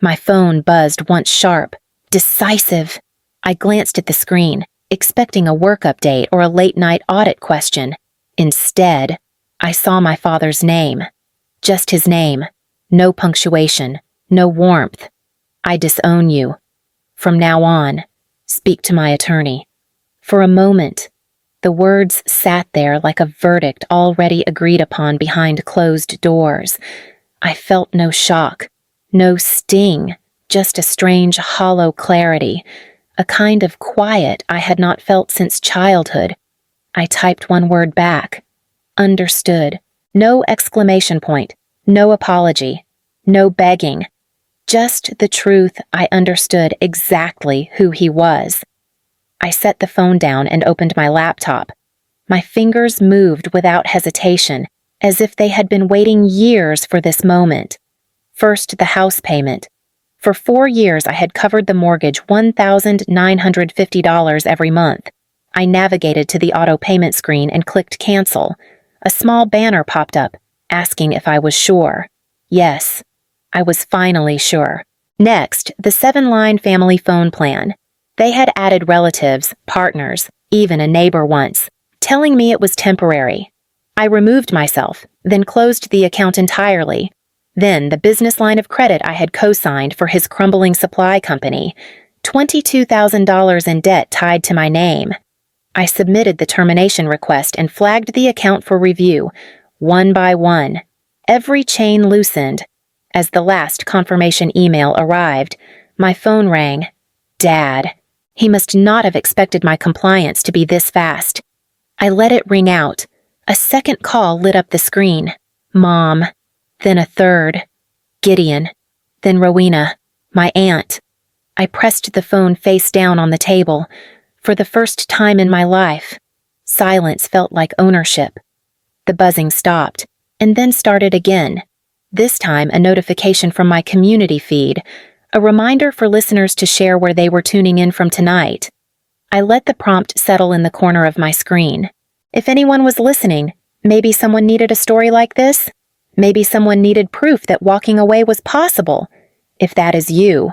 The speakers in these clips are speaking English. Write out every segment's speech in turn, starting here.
My phone buzzed once sharp, decisive. I glanced at the screen, expecting a work update or a late-night audit question. Instead, I saw my father's name. Just his name. No punctuation, no warmth. I disown you. From now on, speak to my attorney. For a moment, the words sat there like a verdict already agreed upon behind closed doors. I felt no shock, no sting, just a strange hollow clarity, a kind of quiet I had not felt since childhood. I typed one word back. Understood. No exclamation point, no apology, no begging. Just the truth. I understood exactly who he was. I set the phone down and opened my laptop. My fingers moved without hesitation, as if they had been waiting years for this moment. First, the house payment. For 4 years, I had covered the mortgage $1,950 every month. I navigated to the auto payment screen and clicked cancel. A small banner popped up, asking if I was sure. Yes, I was finally sure. Next, the 7-line family phone plan. They had added relatives, partners, even a neighbor once, telling me it was temporary. I removed myself, then closed the account entirely. Then the business line of credit I had co-signed for his crumbling supply company, $22,000 in debt tied to my name. I submitted the termination request and flagged the account for review, one by one. Every chain loosened. As the last confirmation email arrived, my phone rang. Dad. He must not have expected my compliance to be this fast. I let it ring out. A second call lit up the screen. Mom. Then a third. Gideon. Then Rowena, my aunt. I pressed the phone face down on the table. For the first time in my life, silence felt like ownership. The buzzing stopped, and then started again. This time, a notification from my community feed, a reminder for listeners to share where they were tuning in from tonight. I let the prompt settle in the corner of my screen. If anyone was listening, maybe someone needed a story like this. Maybe someone needed proof that walking away was possible. If that is you,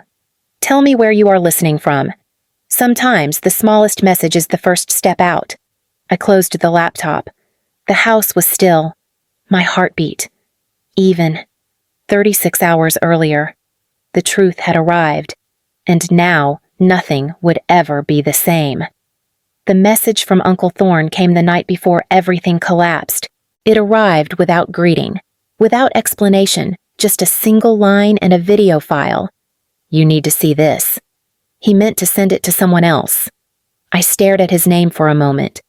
tell me where you are listening from. Sometimes the smallest message is the first step out. I closed the laptop. The house was still. My heartbeat. Even. 36 hours earlier. The truth had arrived, and now nothing would ever be the same. The message from Uncle Thorne came the night before everything collapsed. It arrived without greeting, without explanation, just a single line and a video file. You need to see this. He meant to send it to someone else. I stared at his name for a moment.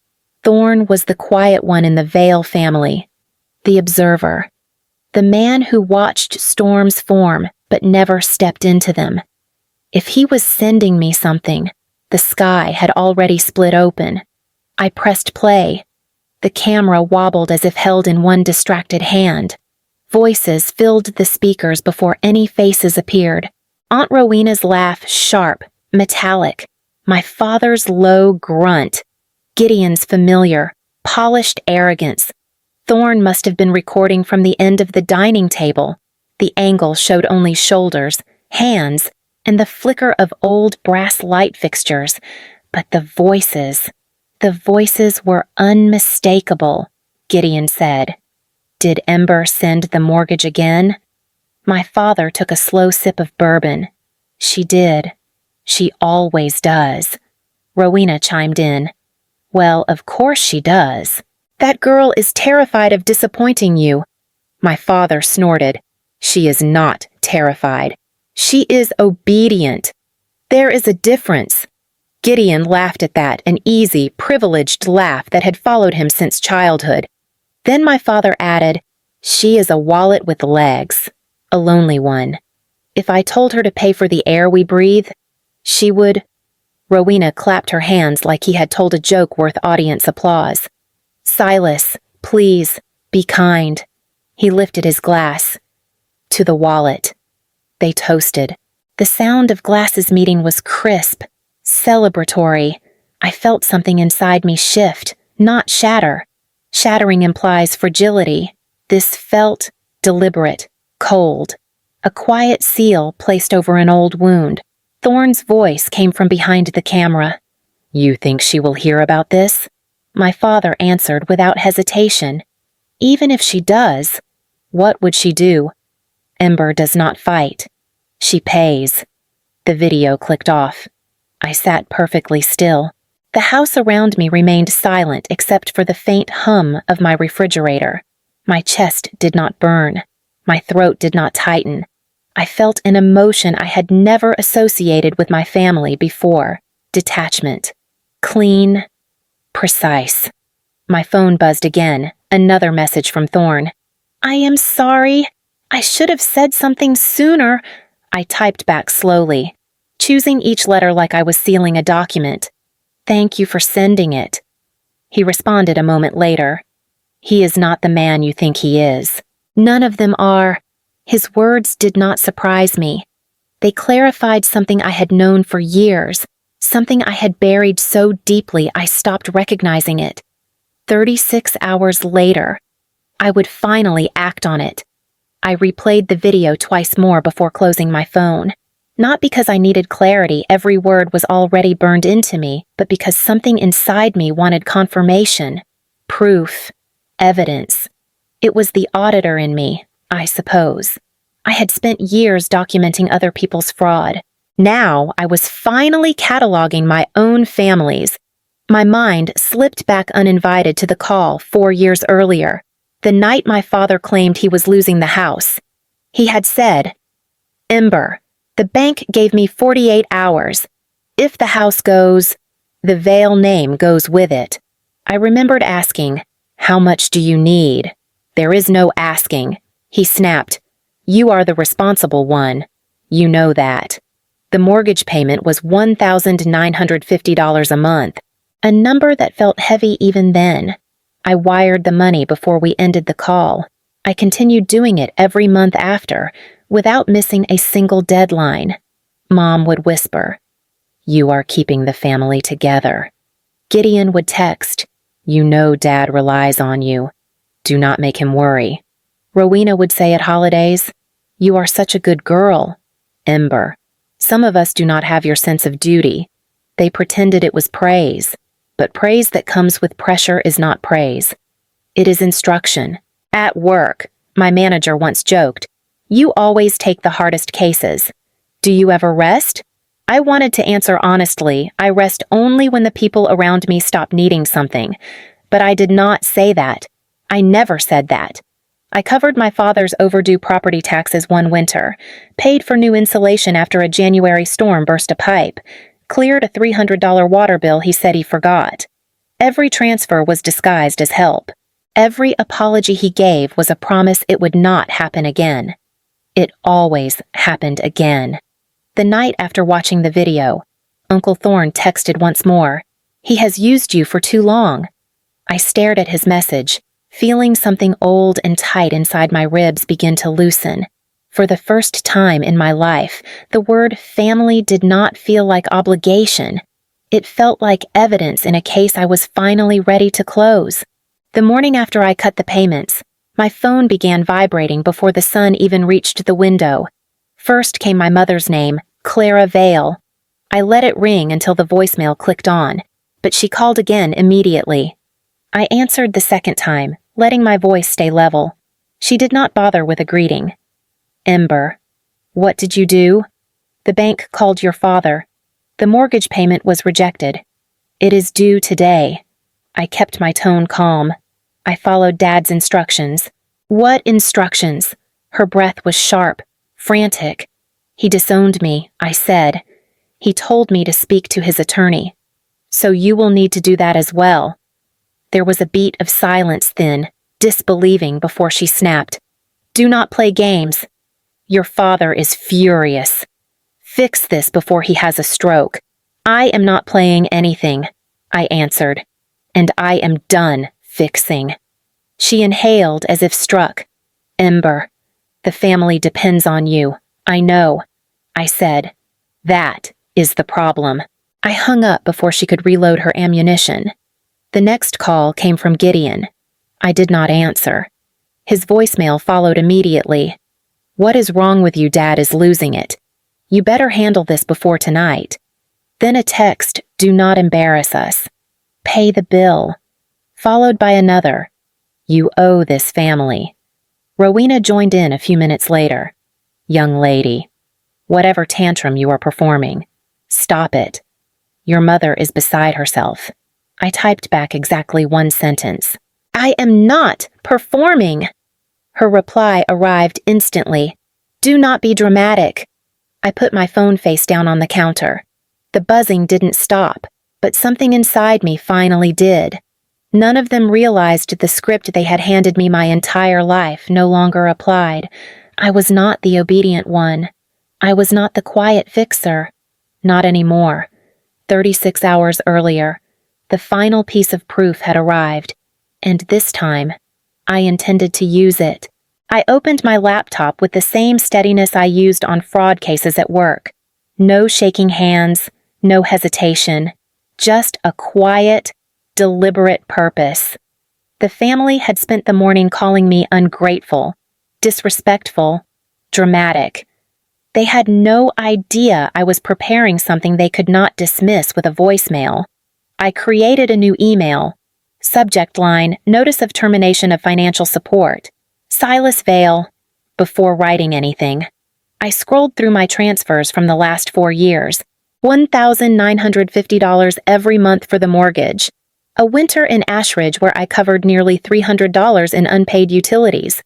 Thorne was the quiet one in the Vale family, the observer, the man who watched storms form but never stepped into them. If he was sending me something, the sky had already split open. I pressed play. The camera wobbled as if held in one distracted hand. Voices filled the speakers before any faces appeared. Aunt Rowena's laugh sharp, metallic. My father's low grunt. Gideon's familiar, polished arrogance. Thorne must have been recording from the end of the dining table. The angle showed only shoulders, hands, and the flicker of old brass light fixtures. But the voices were unmistakable, Gideon said. Did Ember send the mortgage again? My father took a slow sip of bourbon. She did. She always does. Rowena chimed in. Well, of course she does. That girl is terrified of disappointing you. My father snorted. She is not terrified. She is obedient. There is a difference. Gideon laughed at that, an easy, privileged laugh that had followed him since childhood. Then my father added, she is a wallet with legs, a lonely one. If I told her to pay for the air we breathe, she would. Rowena clapped her hands like he had told a joke worth audience applause. Silas, please, be kind. He lifted his glass. To the wallet. They toasted. The sound of glasses meeting was crisp, celebratory. I felt something inside me shift, not shatter. Shattering implies fragility. This felt deliberate, cold. a quiet seal placed over an old wound. Thorne's voice came from behind the camera. "You think she will hear about this?" My father answered without hesitation. "Even if she does, what would she do? Ember does not fight. She pays." The video clicked off. I sat perfectly still. The house around me remained silent except for the faint hum of my refrigerator. My chest did not burn. My throat did not tighten. I felt an emotion I had never associated with my family before. Detachment. Clean. Precise. My phone buzzed again. Another message from Thorne. "I am sorry. I should have said something sooner." I typed back slowly, choosing each letter like I was sealing a document. "Thank you for sending it." He responded a moment later. "He is not the man you think he is. None of them are." His words did not surprise me. They clarified something I had known for years, something I had buried so deeply I stopped recognizing it. 36 hours later, I would finally act on it. I replayed the video twice more before closing my phone. Not because I needed clarity, every word was already burned into me, but because something inside me wanted confirmation, proof, evidence. It was the auditor in me, I suppose. I had spent years documenting other people's fraud. Now I was finally cataloging my own family's. My mind slipped back uninvited to the call 4 years earlier, the night my father claimed he was losing the house. He had said, "Ember, the bank gave me 48 hours. If the house goes, the Vale name goes with it." I remembered asking, "How much do you need?" "There is no asking," he snapped. "You are the responsible one. You know that." The mortgage payment was $1,950 a month, a number that felt heavy even then. I wired the money before we ended the call. I continued doing it every month after, without missing a single deadline. Mom would whisper, "You are keeping the family together." Gideon would text, "You know Dad relies on you. Do not make him worry." Rowena would say at holidays, "You are such a good girl." Ember, "Some of us do not have your sense of duty." They pretended it was praise, but praise that comes with pressure is not praise. It is instruction. At work, my manager once joked, "You always take the hardest cases. Do you ever rest?" I wanted to answer honestly, I rest only when the people around me stop needing something. But I did not say that. I never said that. I covered my father's overdue property taxes one winter, paid for new insulation after a January storm burst a pipe, cleared a $300 water bill he said he forgot. Every transfer was disguised as help. Every apology he gave was a promise it would not happen again. It always happened again. The night after watching the video, Uncle Thorne texted once more, "He has used you for too long." I stared at his message, feeling something old and tight inside my ribs begin to loosen. For the first time in my life, the word family did not feel like obligation. It felt like evidence in a case I was finally ready to close. The morning after I cut the payments, my phone began vibrating before the sun even reached the window. First came my mother's name, Clara Vale. I let it ring until the voicemail clicked on, but she called again immediately. I answered the second time, letting my voice stay level. She did not bother with a greeting. "Ember, what did you do?" "The bank called your father. The mortgage payment was rejected. It is due today." I kept my tone calm. I followed Dad's instructions. "What instructions?" Her breath was sharp, frantic. "He disowned me," I said. "He told me to speak to his attorney. So you will need to do that as well." There was a beat of silence then, disbelieving before she snapped. "Do not play games. Your father is furious. Fix this before he has a stroke." "I am not playing anything," I answered. "And I am done fixing." She inhaled as if struck. "Ember, the family depends on you. I know," I said. "That is the problem." I hung up before she could reload her ammunition. The next call came from Gideon. I did not answer. His voicemail followed immediately. What is wrong with you? Dad is losing it. You better handle this before tonight. Then a text, do not embarrass us. Pay the bill. Followed by another, you owe this family. Rowena joined in a few minutes later. Young lady, whatever tantrum you are performing, stop it. Your mother is beside herself. I typed back exactly one sentence. I am not performing. Her reply arrived instantly. Do not be dramatic. I put my phone face down on the counter. The buzzing didn't stop, but something inside me finally did. None of them realized the script they had handed me my entire life no longer applied. I was not the obedient one. I was not the quiet fixer. Not anymore. 36 hours earlier, the final piece of proof had arrived, and this time, I intended to use it. I opened my laptop with the same steadiness I used on fraud cases at work. No shaking hands, no hesitation, just a quiet, deliberate purpose. The family had spent the morning calling me ungrateful, disrespectful, dramatic. They had no idea I was preparing something they could not dismiss with a voicemail. I created a new email. Subject line, Notice of Termination of Financial Support. Silas Vale. Before writing anything, I scrolled through my transfers from the last 4 years. $1,950 every month for the mortgage. A winter in Ashridge where I covered nearly $300 in unpaid utilities.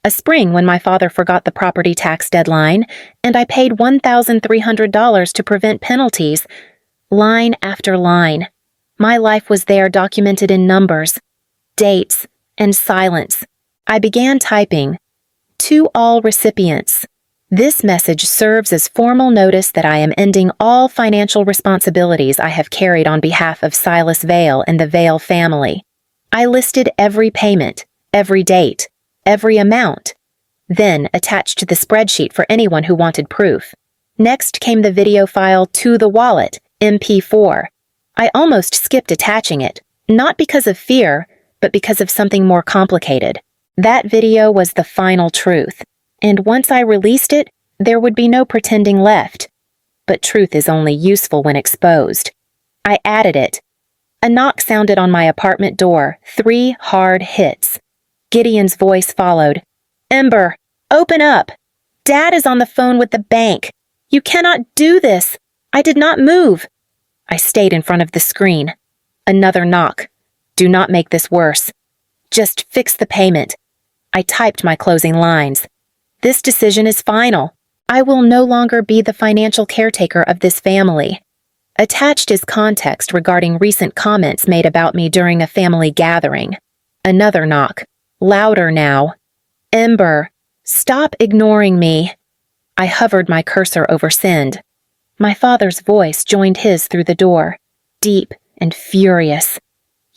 A spring when my father forgot the property tax deadline, and I paid $1,300 to prevent penalties. Line after line. My life was there documented in numbers, dates, and silence. I began typing, to all recipients. This message serves as formal notice that I am ending all financial responsibilities I have carried on behalf of Silas Vale and the Vale family. I listed every payment, every date, every amount, then attached to the spreadsheet for anyone who wanted proof. Next came the video file to the wallet, MP4. I almost skipped attaching it, not because of fear, but because of something more complicated. That video was the final truth, and once I released it, there would be no pretending left. But truth is only useful when exposed. I added it. A knock sounded on my apartment door, 3 hard hits. Gideon's voice followed. Ember, open up! Dad is on the phone with the bank. You cannot do this. I did not move. I stayed in front of the screen. Another knock. Do not make this worse. Just fix the payment. I typed my closing lines. This decision is final. I will no longer be the financial caretaker of this family. Attached is context regarding recent comments made about me during a family gathering. Another knock. Louder now. Ember, stop ignoring me. I hovered my cursor over send. My father's voice joined his through the door, deep and furious.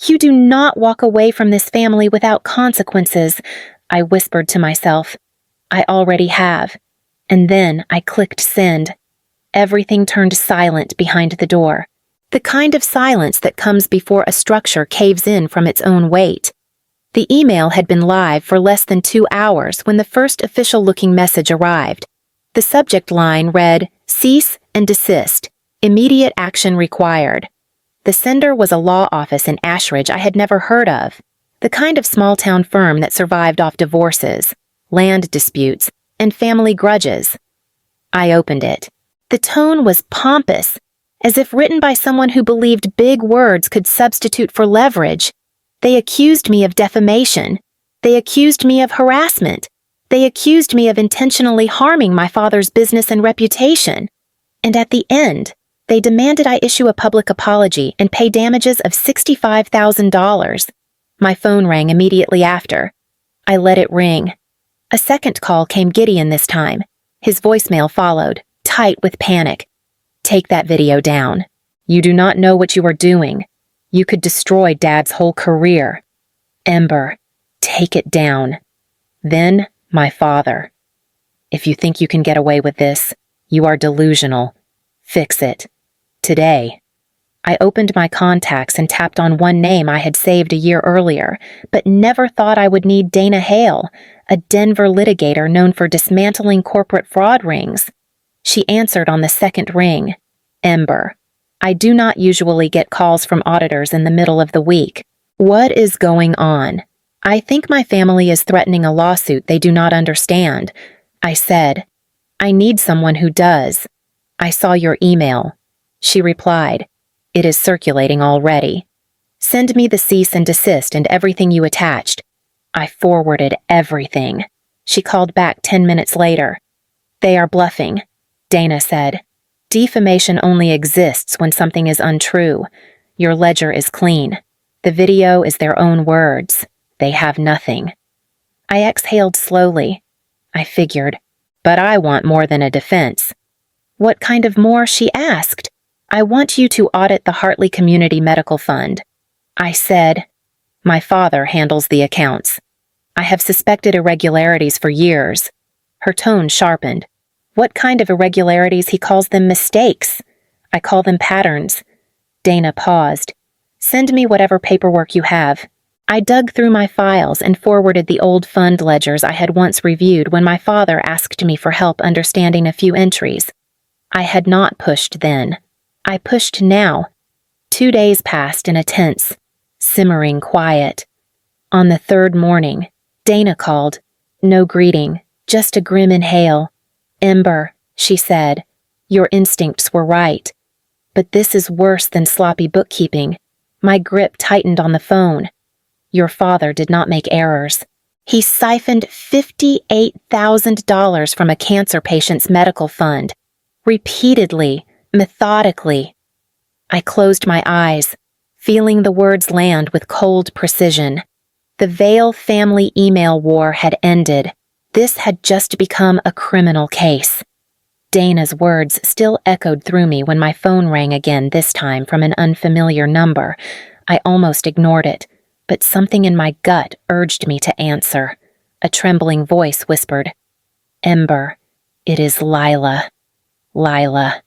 You do not walk away from this family without consequences, I whispered to myself. I already have. And then I clicked send. Everything turned silent behind the door. The kind of silence that comes before a structure caves in from its own weight. The email had been live for less than 2 hours when the first official-looking message arrived. The subject line read, Cease and desist. Immediate action required. The sender was a law office in Ashridge I had never heard of. The kind of small-town firm that survived off divorces, land disputes, and family grudges. I opened it. The tone was pompous, as if written by someone who believed big words could substitute for leverage. They accused me of defamation. They accused me of harassment. They accused me of intentionally harming my father's business and reputation. And at the end, they demanded I issue a public apology and pay damages of $65,000. My phone rang immediately after. I let it ring. A second call came Gideon this time. His voicemail followed, tight with panic. Take that video down. You do not know what you are doing. You could destroy Dad's whole career. Ember, take it down. Then, my father. If you think you can get away with this, you are delusional. Fix it. Today. I opened my contacts and tapped on one name I had saved a year earlier, but never thought I would need Dana Hale, a Denver litigator known for dismantling corporate fraud rings. She answered on the second ring. Ember. I do not usually get calls from auditors in the middle of the week. What is going on? I think my family is threatening a lawsuit they do not understand. I said, I need someone who does. I saw your email. She replied, It is circulating already. Send me the cease and desist and everything you attached. I forwarded everything. She called back 10 minutes later. They are bluffing, Dana said. Defamation only exists when something is untrue. Your ledger is clean. The video is their own words. They have nothing. I exhaled slowly. I figured, but I want more than a defense. What kind of more? She asked. I want you to audit the Hartley Community Medical Fund. I said, My father handles the accounts. I have suspected irregularities for years. Her tone sharpened. What kind of irregularities? He calls them mistakes. I call them patterns. Dana paused. Send me whatever paperwork you have. I dug through my files and forwarded the old fund ledgers I had once reviewed when my father asked me for help understanding a few entries. I had not pushed then. I pushed now. 2 days passed in a tense, simmering quiet. On the third morning, Dana called. No greeting, just a grim inhale. Ember, she said, your instincts were right. But this is worse than sloppy bookkeeping. My grip tightened on the phone. Your father did not make errors. He siphoned $58,000 from a cancer patient's medical fund. Repeatedly, methodically. I closed my eyes, feeling the words land with cold precision. The Vale family email war had ended. This had just become a criminal case. Dana's words still echoed through me when my phone rang again, this time from an unfamiliar number. I almost ignored it, but something in my gut urged me to answer. A trembling voice whispered, Ember, it is Lila. Lila.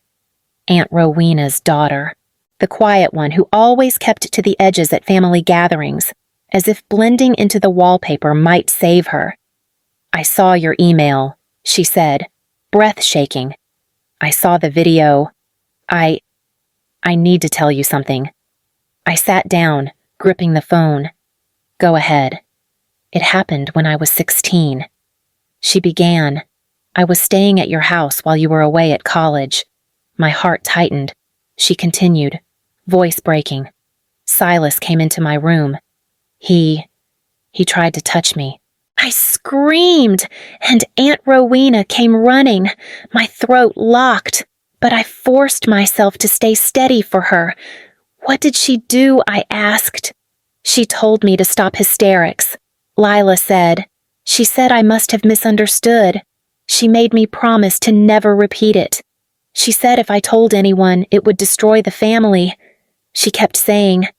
Aunt Rowena's daughter. The quiet one who always kept to the edges at family gatherings, as if blending into the wallpaper might save her. I saw your email, she said, breath shaking. I saw the video. I need to tell you something. I sat down, gripping the phone. Go ahead. It happened when I was 16. She began. I was staying at your house while you were away at college. My heart tightened. She continued, voice breaking. Silas came into my room. He tried to touch me. I screamed, and Aunt Rowena came running, my throat locked, but I forced myself to stay steady for her. What did she do? I asked. She told me to stop hysterics. Lila said. She said I must have misunderstood. She made me promise to never repeat it. She said if I told anyone, it would destroy the family. She kept saying,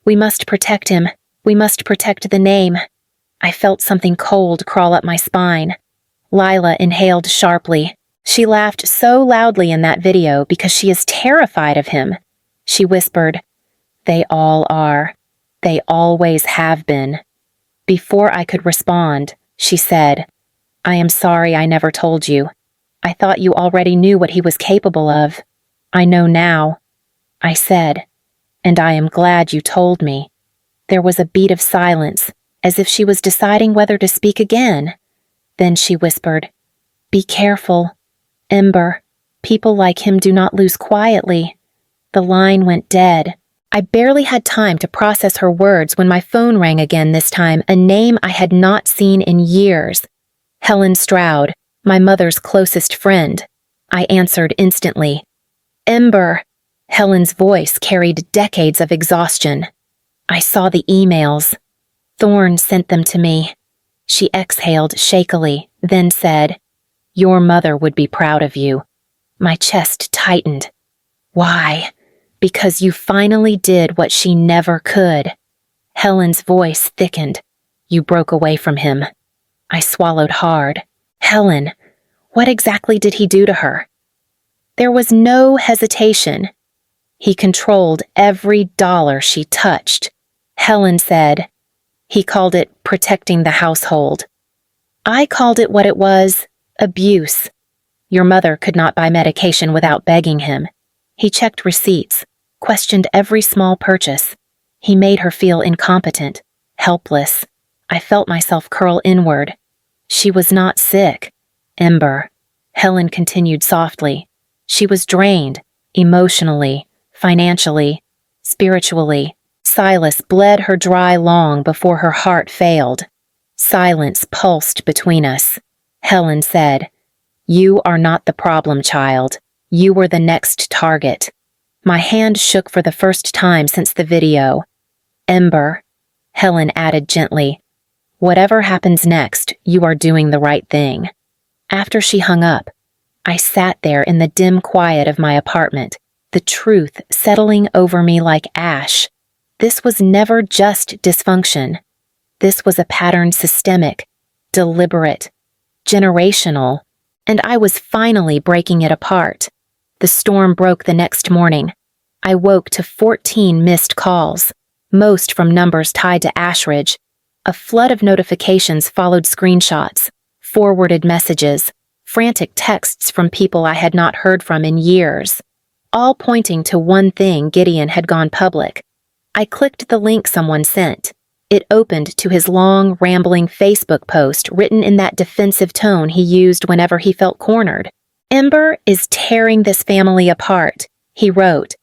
we must protect him. We must protect the name. I felt something cold crawl up my spine. Lila inhaled sharply. She laughed so loudly in that video because she is terrified of him. She whispered, they all are. They always have been. Before I could respond, she said, I am sorry I never told you. I thought you already knew what he was capable of. I know now. I said, and I am glad you told me. There was a beat of silence, as if she was deciding whether to speak again. Then she whispered, be careful. Ember, people like him do not lose quietly. The line went dead. I barely had time to process her words when my phone rang again, this time a name I had not seen in years. Helen Stroud, my mother's closest friend. I answered instantly. Ember. Helen's voice carried decades of exhaustion. I saw the emails. Thorne sent them to me. She exhaled shakily, then said, your mother would be proud of you. My chest tightened. Why? Because you finally did what she never could. Helen's voice thickened. You broke away from him. I swallowed hard. Helen, what exactly did he do to her? There was no hesitation. He controlled every dollar she touched. Helen said, he called it protecting the household. I called it what it was, abuse. Your mother could not buy medication without begging him. He checked receipts, questioned every small purchase. He made her feel incompetent, helpless. I felt myself curl inward. She was not sick. Ember. Helen continued softly. She was drained, emotionally, financially, spiritually. Silas bled her dry long before her heart failed. Silence pulsed between us. Helen said, "You are not the problem, child. You were the next target." My hand shook for the first time since the video. Ember, Helen added gently, "Whatever happens next, you are doing the right thing." After she hung up, I sat there in the dim quiet of my apartment, the truth settling over me like ash. This was never just dysfunction. This was a pattern systemic, deliberate, generational, and I was finally breaking it apart. The storm broke the next morning. I woke to 14 missed calls, most from numbers tied to Ashridge. A flood of notifications followed screenshots, forwarded messages, frantic texts from people I had not heard from in years, all pointing to one thing: Gideon had gone public. I clicked the link someone sent. It opened to his long, rambling Facebook post written in that defensive tone he used whenever he felt cornered. "Ember is tearing this family apart," he wrote.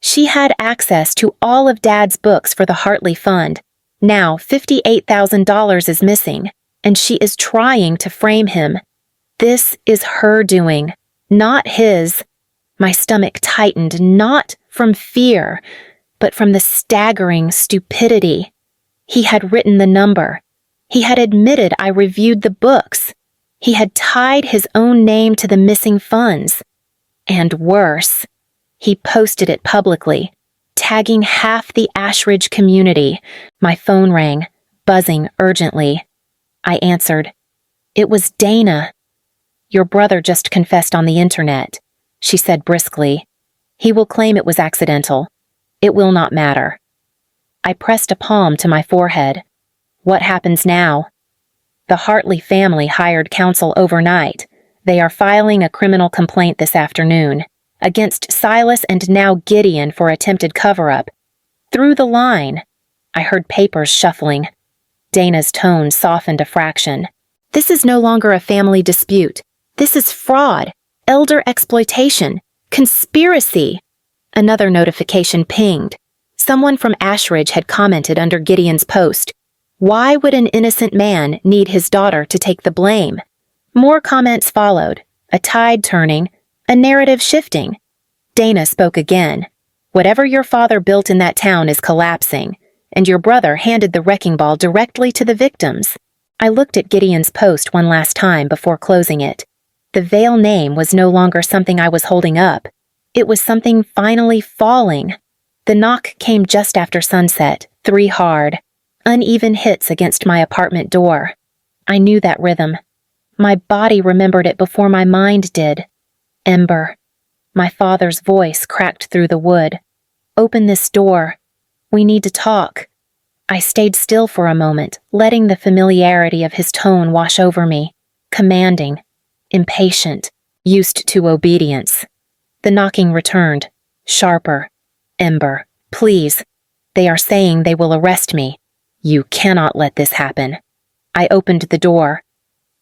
"She had access to all of Dad's books for the Hartley Fund. Now $58,000 is missing, and she is trying to frame him. This is her doing, not his." My stomach tightened, not from fear, but from the staggering stupidity. He had written the number. He had admitted I reviewed the books. He had tied his own name to the missing funds. And worse, he posted it publicly, tagging half the Ashridge community. My phone rang, buzzing urgently. I answered. It was Dana. "Your brother just confessed on the internet," she said briskly. "He will claim it was accidental. It will not matter." I pressed a palm to my forehead. What happens now? "The Hartley family hired counsel overnight. They are filing a criminal complaint this afternoon against Silas and now Gideon for attempted cover-up. Through the line." I heard papers shuffling. Dana's tone softened a fraction. "This is no longer a family dispute. This is fraud, elder exploitation, conspiracy." Another notification pinged. Someone from Ashridge had commented under Gideon's post. Why would an innocent man need his daughter to take the blame? More comments followed, a tide turning, a narrative shifting. Dana spoke again. "Whatever your father built in that town is collapsing, and your brother handed the wrecking ball directly to the victims." I looked at Gideon's post one last time before closing it. The Vale name was no longer something I was holding up. It was something finally falling. The knock came just after sunset, 3 hard, uneven hits against my apartment door. I knew that rhythm. My body remembered it before my mind did. "Ember." My father's voice cracked through the wood. "Open this door. We need to talk." I stayed still for a moment, letting the familiarity of his tone wash over me. Commanding, impatient, used to obedience. The knocking returned, sharper. "Ember, please. They are saying they will arrest me. You cannot let this happen." I opened the door.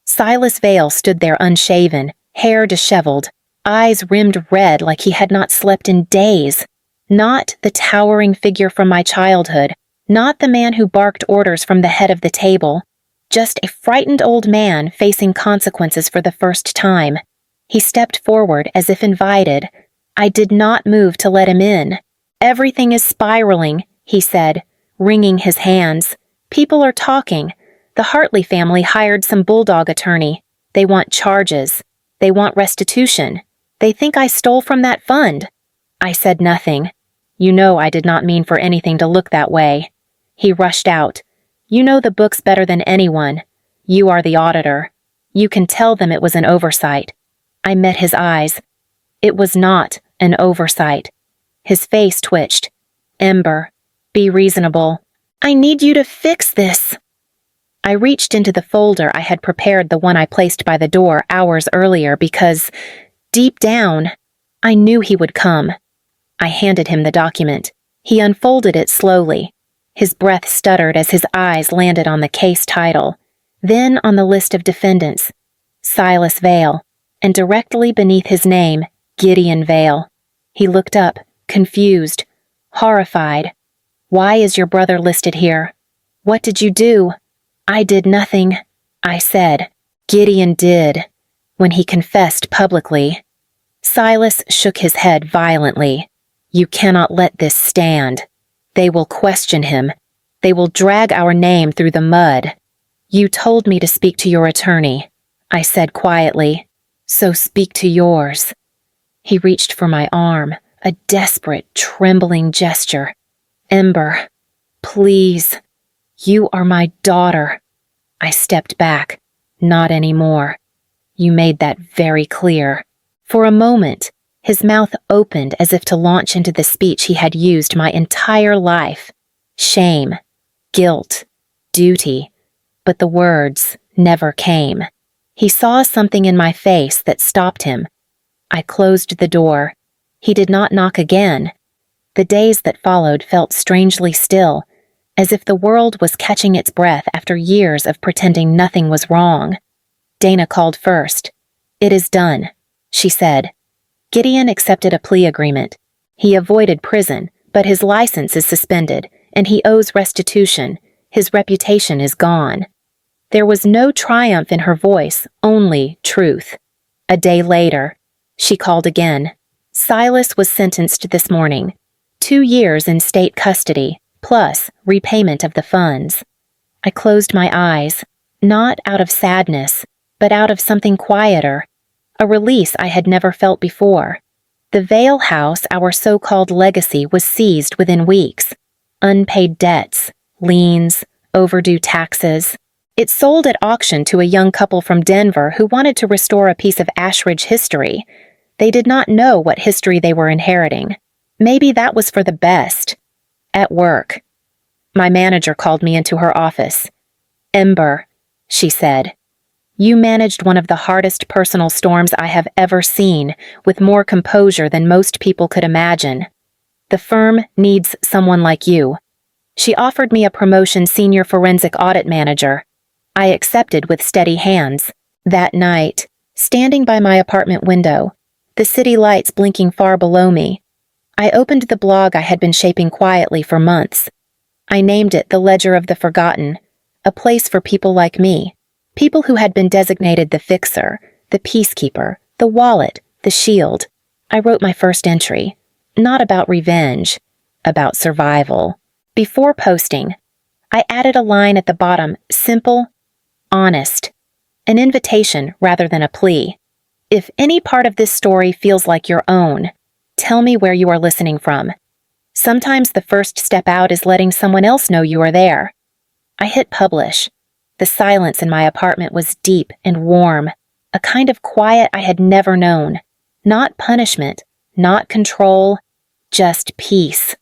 Silas Vale stood there unshaven, hair disheveled, eyes rimmed red like he had not slept in days. Not the towering figure from my childhood, not the man who barked orders from the head of the table. Just a frightened old man facing consequences for the first time. He stepped forward as if invited. I did not move to let him in. "Everything is spiraling," he said, wringing his hands. "People are talking. The Hartley family hired some bulldog attorney. They want charges. They want restitution. They think I stole from that fund." I said nothing. "You know I did not mean for anything to look that way." He rushed out. "You know the books better than anyone. You are the auditor. You can tell them it was an oversight." I met his eyes. It was not an oversight. His face twitched. Ember, be reasonable. I need you to fix this. I reached into the folder I had prepared, the one I placed by the door hours earlier, because, deep down, I knew he would come. I handed him the document. He unfolded it slowly. His breath stuttered as his eyes landed on the case title, then on the list of defendants, Silas Vale, and directly beneath his name, Gideon Vale. He looked up, confused, horrified. Why is your brother listed here? What did you do? I did nothing, I said. Gideon did, when he confessed publicly. Silas shook his head violently. You cannot let this stand. They will question him. They will drag our name through the mud. You told me to speak to your attorney, I said quietly. So speak to yours. He reached for my arm, a desperate, trembling gesture. Ember, please. You are my daughter. I stepped back. Not anymore. You made that very clear. For a moment, his mouth opened as if to launch into the speech he had used my entire life. Shame, guilt, duty. But the words never came. He saw something in my face that stopped him. I closed the door. He did not knock again. The days that followed felt strangely still, as if the world was catching its breath after years of pretending nothing was wrong. Dana called first. It is done, she said. Gideon accepted a plea agreement. He avoided prison, but his license is suspended, and he owes restitution. His reputation is gone. There was no triumph in her voice, only truth. A day later, she called again. Silas was sentenced this morning. 2 years in state custody, plus repayment of the funds. I closed my eyes, not out of sadness, but out of something quieter, a release I had never felt before. The Vale house, our so-called legacy, was seized within weeks. Unpaid debts, liens, overdue taxes. It sold at auction to a young couple from Denver who wanted to restore a piece of Ashridge history. They did not know what history they were inheriting. Maybe that was for the best. At work, my manager called me into her office. Ember, she said, you managed one of the hardest personal storms I have ever seen, with more composure than most people could imagine. The firm needs someone like you. She offered me a promotion, senior forensic audit manager. I accepted with steady hands. That night, standing by my apartment window, the city lights blinking far below me, I opened the blog I had been shaping quietly for months. I named it The Ledger of the Forgotten, a place for people like me, people who had been designated the fixer, the peacekeeper, the wallet, the shield. I wrote my first entry, not about revenge, about survival. Before posting, I added a line at the bottom, simple, honest, an invitation rather than a plea. If any part of this story feels like your own, tell me where you are listening from. Sometimes the first step out is letting someone else know you are there. I hit publish. The silence in my apartment was deep and warm, a kind of quiet I had never known. Not punishment, not control, just peace.